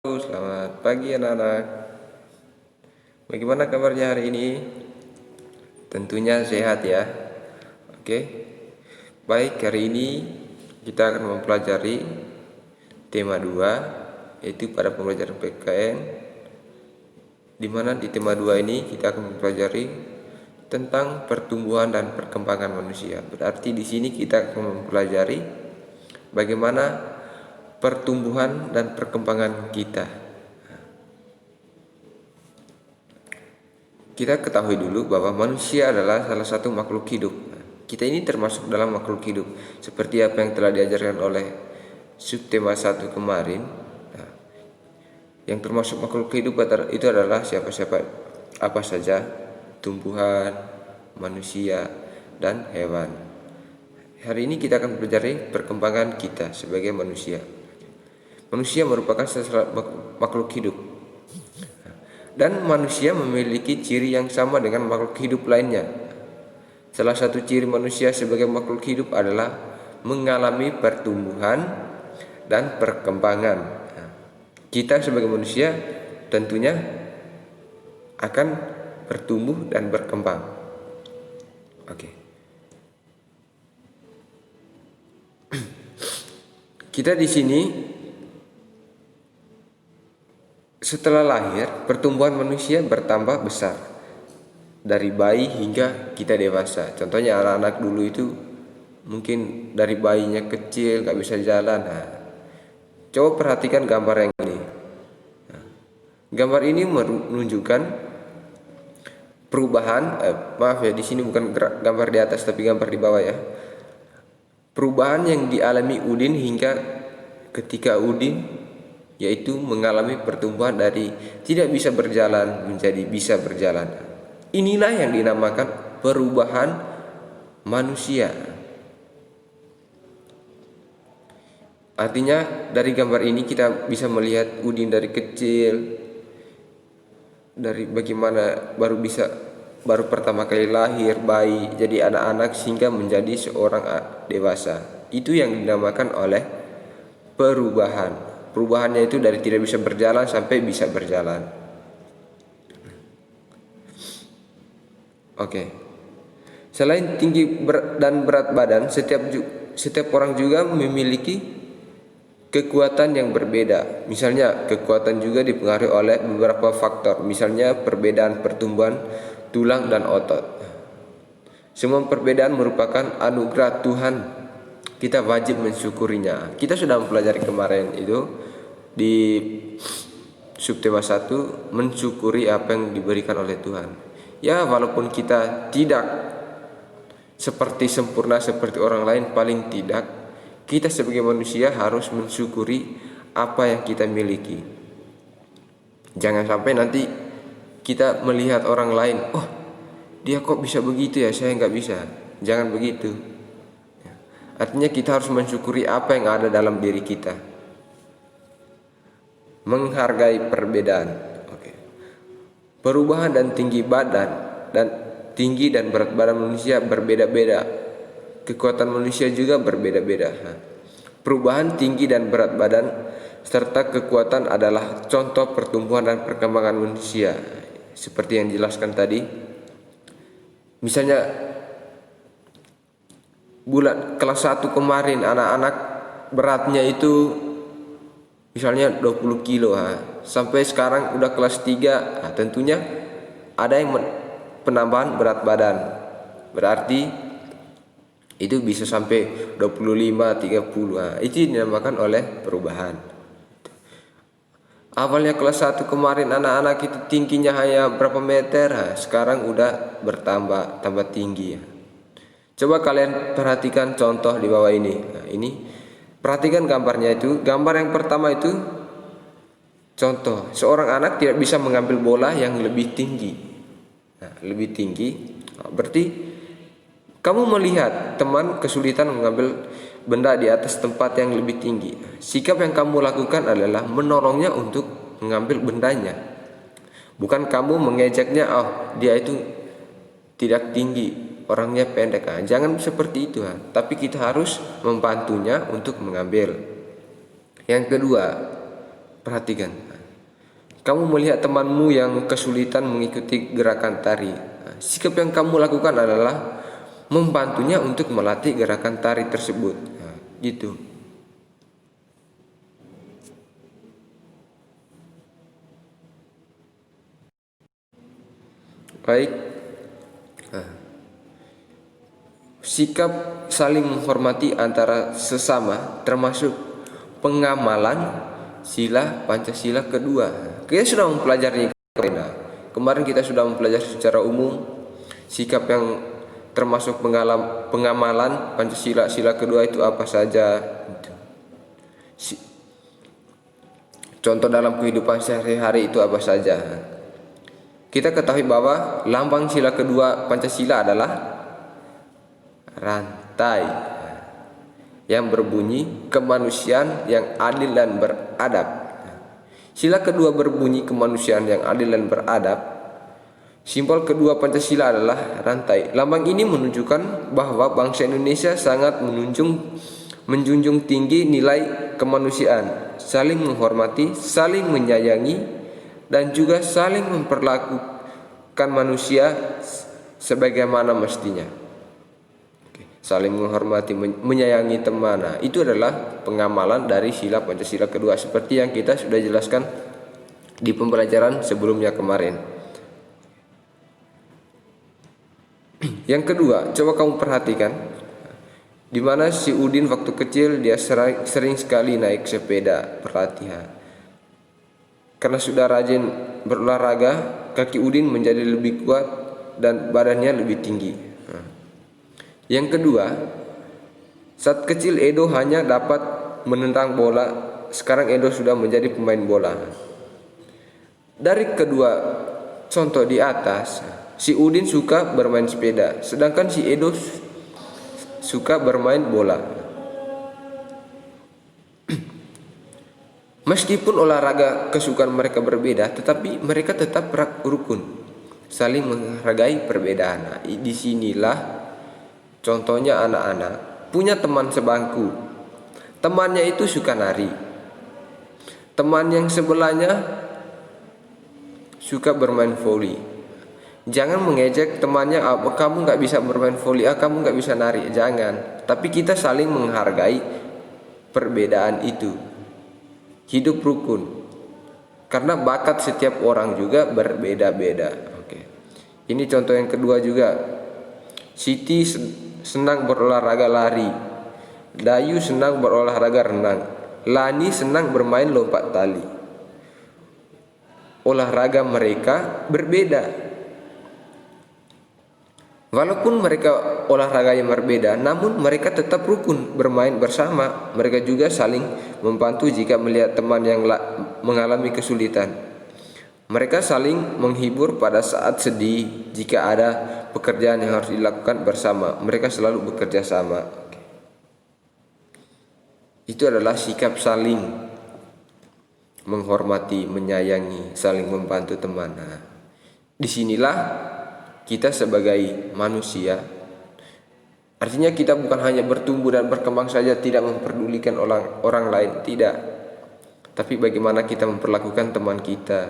Selamat pagi anak-anak. Bagaimana kabarnya hari ini? Tentunya sehat ya. Oke. Baik, hari ini kita akan mempelajari tema 2, yaitu pada pembelajaran PKN, di mana di tema 2 ini kita akan mempelajari tentang pertumbuhan dan perkembangan manusia. Berarti di sini kita akan mempelajari bagaimana pertumbuhan dan perkembangan kita. Kita ketahui dulu bahwa manusia adalah salah satu makhluk hidup. Kita ini termasuk dalam makhluk hidup, seperti apa yang telah diajarkan oleh subtema 1 kemarin. Yang termasuk makhluk hidup itu adalah siapa-siapa, apa saja, tumbuhan, manusia, dan hewan. Hari ini kita akan pelajari perkembangan kita sebagai manusia. Manusia merupakan makhluk hidup, dan manusia memiliki ciri yang sama dengan makhluk hidup lainnya. Salah satu ciri manusia sebagai makhluk hidup adalah mengalami pertumbuhan dan perkembangan. Kita sebagai manusia tentunya akan bertumbuh dan berkembang. Oke. Kita di sini setelah lahir, pertumbuhan manusia bertambah besar dari bayi hingga kita dewasa. Contohnya anak-anak dulu itu mungkin dari bayinya kecil gak bisa jalan. Coba perhatikan gambar yang ini. Gambar ini menunjukkan perubahan. Maaf ya, di sini bukan gambar di atas tapi gambar di bawah ya. Perubahan yang dialami Udin hingga ketika Udin yaitu mengalami pertumbuhan dari tidak bisa berjalan menjadi bisa berjalan. Inilah yang dinamakan perubahan manusia. Artinya dari gambar ini kita bisa melihat Udin dari kecil, dari bagaimana baru pertama kali lahir bayi jadi anak-anak sehingga menjadi seorang dewasa. Itu yang dinamakan oleh perubahan. Perubahannya itu dari tidak bisa berjalan sampai bisa berjalan. Oke. Selain tinggi dan berat badan, setiap orang juga memiliki kekuatan yang berbeda. Misalnya, kekuatan juga dipengaruhi oleh beberapa faktor. Misalnya, perbedaan pertumbuhan tulang dan otot. Semua perbedaan merupakan anugerah Tuhan. Kita wajib mensyukurinya. Kita sudah mempelajari kemarin itu di subtema 1, mensyukuri apa yang diberikan oleh Tuhan. Ya, walaupun kita tidak seperti sempurna seperti orang lain, paling tidak kita sebagai manusia harus mensyukuri apa yang kita miliki. Jangan sampai nanti kita melihat orang lain, oh dia kok bisa begitu ya, saya nggak bisa. Jangan begitu. Artinya kita harus mensyukuri apa yang ada dalam diri kita. Menghargai perbedaan. Oke. Perubahan dan tinggi dan berat badan manusia berbeda-beda. Kekuatan manusia juga berbeda-beda. Perubahan tinggi dan berat badan serta kekuatan adalah contoh pertumbuhan dan perkembangan manusia. Seperti yang dijelaskan tadi. Misalnya kelas 1 kemarin anak-anak beratnya itu misalnya 20 kilo. Sampai sekarang udah kelas 3. Tentunya ada yang penambahan berat badan. Berarti itu bisa sampai 25, 30. Itu dinamakan oleh perubahan. Awalnya kelas 1 kemarin anak-anak itu tingginya hanya berapa meter. Sekarang udah tambah tinggi. Coba kalian perhatikan contoh di bawah ini. Ini perhatikan gambarnya itu. Gambar yang pertama itu contoh seorang anak tidak bisa mengambil bola yang lebih tinggi. Lebih tinggi. Berarti kamu melihat teman kesulitan mengambil benda di atas tempat yang lebih tinggi. Sikap yang kamu lakukan adalah menolongnya untuk mengambil bendanya. Bukan kamu mengejeknya, oh dia itu tidak tinggi, orangnya pendek. Jangan seperti itu. Tapi kita harus membantunya untuk mengambil. Yang kedua, Perhatikan. Kamu melihat temanmu yang kesulitan mengikuti gerakan tari. Sikap yang kamu lakukan adalah membantunya untuk melatih gerakan tari tersebut. Gitu. Baik. Sikap saling menghormati antara sesama termasuk pengamalan sila Pancasila kedua. Kita sudah mempelajari kemarin kita sudah mempelajari secara umum sikap yang termasuk pengamalan Pancasila sila kedua itu apa saja. Contoh dalam kehidupan sehari-hari itu apa saja. Kita ketahui bahwa lambang sila kedua Pancasila adalah rantai yang berbunyi kemanusiaan yang adil dan beradab. Sila kedua berbunyi kemanusiaan yang adil dan beradab. Simbol kedua Pancasila adalah rantai. Lambang ini menunjukkan bahwa bangsa Indonesia sangat menjunjung tinggi nilai kemanusiaan, saling menghormati, saling menyayangi, dan juga saling memperlakukan manusia sebagaimana mestinya. Saling menghormati, menyayangi teman. Nah, itu adalah pengamalan dari sila Pancasila kedua seperti yang kita sudah jelaskan di pembelajaran sebelumnya kemarin. Yang kedua, coba kamu perhatikan di mana si Udin waktu kecil dia sering sekali naik sepeda berlatihan. Karena sudah rajin berolahraga, kaki Udin menjadi lebih kuat dan badannya lebih tinggi. Yang kedua, saat kecil Edo hanya dapat menendang bola, sekarang Edo sudah menjadi pemain bola. Dari kedua contoh di atas, si Udin suka bermain sepeda, sedangkan si Edo suka bermain bola. Meskipun olahraga kesukaan mereka berbeda, tetapi mereka tetap rukun, saling menghargai perbedaan. Nah, disinilah contohnya anak-anak punya teman sebangku, temannya itu suka nari, teman yang sebelahnya suka bermain voli. Jangan mengejek temannya, kamu nggak bisa bermain voli, kamu nggak bisa nari, jangan. Tapi kita saling menghargai perbedaan itu, hidup rukun, karena bakat setiap orang juga berbeda-beda. Oke. Ini contoh yang kedua juga. Siti senang berolahraga lari, Dayu senang berolahraga renang, Lani senang bermain lompat tali. Olahraga mereka berbeda. Walaupun mereka olahraga yang berbeda, namun mereka tetap rukun bermain bersama. Mereka juga saling membantu jika melihat teman yang mengalami kesulitan. Mereka saling menghibur pada saat sedih. Jika ada pekerjaan yang harus dilakukan bersama, mereka selalu bekerja sama. Itu adalah sikap saling menghormati, menyayangi, saling membantu teman. Nah, disinilah kita sebagai manusia, artinya kita bukan hanya bertumbuh dan berkembang saja, tidak memperdulikan orang lain, tidak. Tapi bagaimana kita memperlakukan teman kita,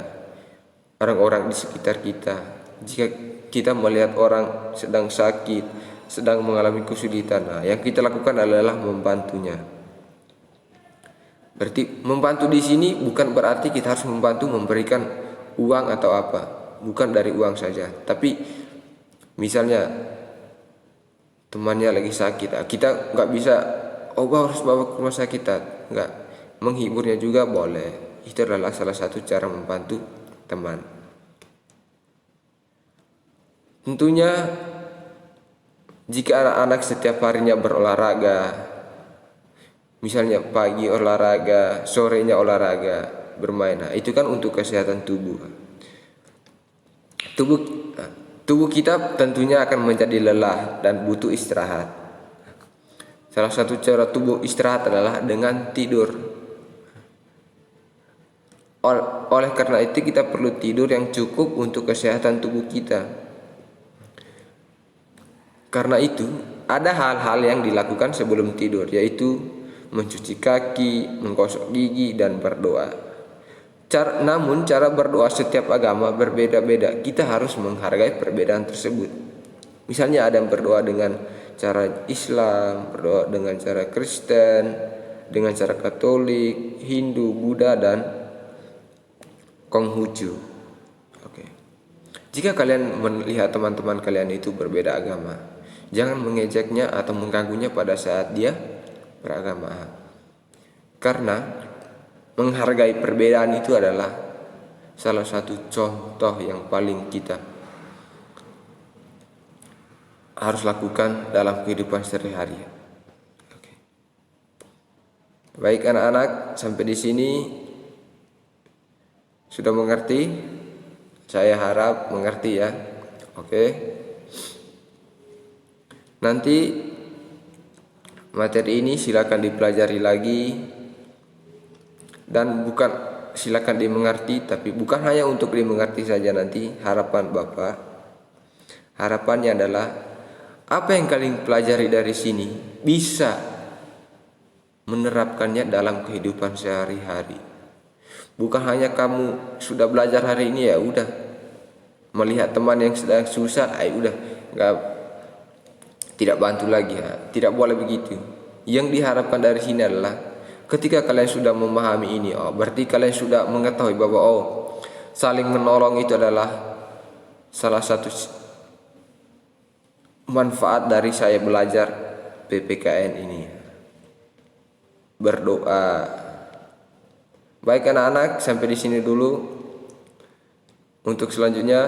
orang-orang di sekitar kita. Jika kita melihat orang sedang sakit, sedang mengalami kesulitan, nah, yang kita lakukan adalah membantunya. Berarti membantu di sini bukan berarti kita harus membantu memberikan uang atau apa, bukan dari uang saja. Tapi misalnya temannya lagi sakit, kita nggak bisa, harus bawa ke rumah sakit, nggak. Menghiburnya juga boleh. Itu adalah salah satu cara membantu teman. Tentunya jika anak-anak setiap harinya berolahraga, misalnya pagi olahraga, sorenya olahraga, bermain, nah, itu kan untuk kesehatan tubuh. Tubuh kita tentunya akan menjadi lelah dan butuh istirahat. Salah satu cara tubuh istirahat adalah dengan tidur. Oleh karena itu kita perlu tidur yang cukup untuk kesehatan tubuh kita. Karena itu ada hal-hal yang dilakukan sebelum tidur, yaitu mencuci kaki, menggosok gigi, dan berdoa. Namun cara berdoa setiap agama berbeda-beda. Kita harus menghargai perbedaan tersebut. Misalnya ada yang berdoa dengan cara Islam, berdoa dengan cara Kristen, dengan cara Katolik, Hindu, Buddha, dan Konghucu. Oke. Jika kalian melihat teman-teman kalian itu berbeda agama, jangan mengejeknya atau mengganggunya pada saat dia beragama. Karena menghargai perbedaan itu adalah salah satu contoh yang paling kita harus lakukan dalam kehidupan sehari-hari. Oke. Baik anak-anak, sampai di sini sudah mengerti? Saya harap mengerti ya. Oke. Nanti materi ini silakan dipelajari lagi. Dan bukan silakan dimengerti, tapi bukan hanya untuk dimengerti saja. Nanti harapan Bapak, harapannya adalah apa yang kalian pelajari dari sini bisa menerapkannya dalam kehidupan sehari-hari. Bukan hanya kamu sudah belajar hari ini ya udah, melihat teman yang sedang susah, udah tidak bantu lagi ya. Tidak boleh begitu. Yang diharapkan dari sini adalah ketika kalian sudah memahami ini, berarti kalian sudah mengetahui bahwa saling menolong itu adalah salah satu manfaat dari saya belajar PPKN ini. Berdoa. Baik anak-anak, sampai di sini dulu. Untuk selanjutnya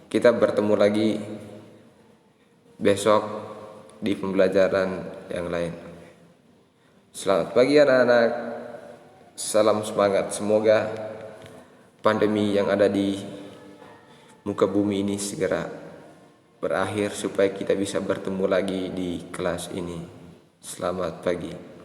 kita bertemu lagi besok di pembelajaran yang lain. Selamat pagi anak-anak. Salam semangat. Semoga pandemi yang ada di muka bumi ini segera berakhir supaya kita bisa bertemu lagi di kelas ini. Selamat pagi.